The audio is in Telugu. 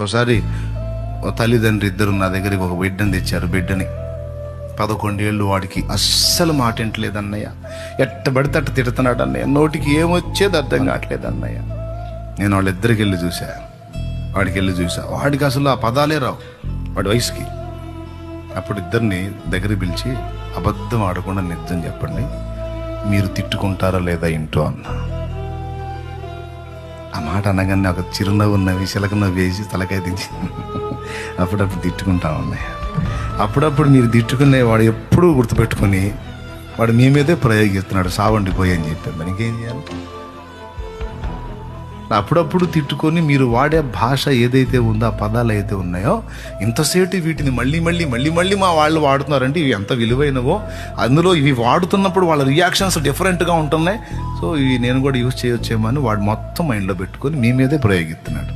ఒకసారి తల్లిదండ్రి ఇద్దరు నా దగ్గరికి ఒక బిడ్డని తెచ్చారు. బిడ్డని 11 ఏళ్ళు, వాడికి అస్సలు మాట వింటలేదు అన్నయ్య. ఎట్టబడితే అట్ట తిడుతున్నాడు అన్నయ్య. నోటికి ఏమొచ్చేది అర్థం కావట్లేదు అన్నయ్య. నేను వాళ్ళిద్దరికి వెళ్ళి చూసా, వాడికి అసలు ఆ పదాలే రావు వాడి వయసుకి. అప్పుడు ఇద్దరిని దగ్గరికి పిలిచి, అబద్ధం ఆడకుండా నిజం చెప్పండి, మీరు తిట్టుకుంటారా లేదా ఇంట్లో అన్నా. ఆ మాట అనగానే ఒక చిరునవ్వు నవ్వి చిలక నవ్వు వేసి తలకాయ దించి అప్పుడప్పుడు తిట్టుకుంటా ఉన్నాయి. అప్పుడప్పుడు మీరు తిట్టుకునే వాడు ఎప్పుడూ గుర్తుపెట్టుకొని వాడు మీ మీదే ప్రయోగిస్తున్నాడు, సావండి పోయి అని చెప్పారు. మరి ఇంకేం చేయాలి? అప్పుడప్పుడు తిట్టుకొని మీరు వాడే భాష ఏదైతే ఉందో, ఆ పదాలు అయితే ఉన్నాయో, ఇంతసేపు వీటిని మళ్ళీ మా వాళ్ళు వాడుతున్నారంటే ఇవి ఎంత విలువైనవో. అందులో ఇవి వాడుతున్నప్పుడు వాళ్ళ రియాక్షన్స్ డిఫరెంట్గా ఉంటున్నాయి. సో ఇవి నేను కూడా యూజ్ చేయొచ్చేమో అని వాడు మొత్తం మైండ్లో పెట్టుకొని మీ మీదే ప్రయోగిస్తున్నాడు.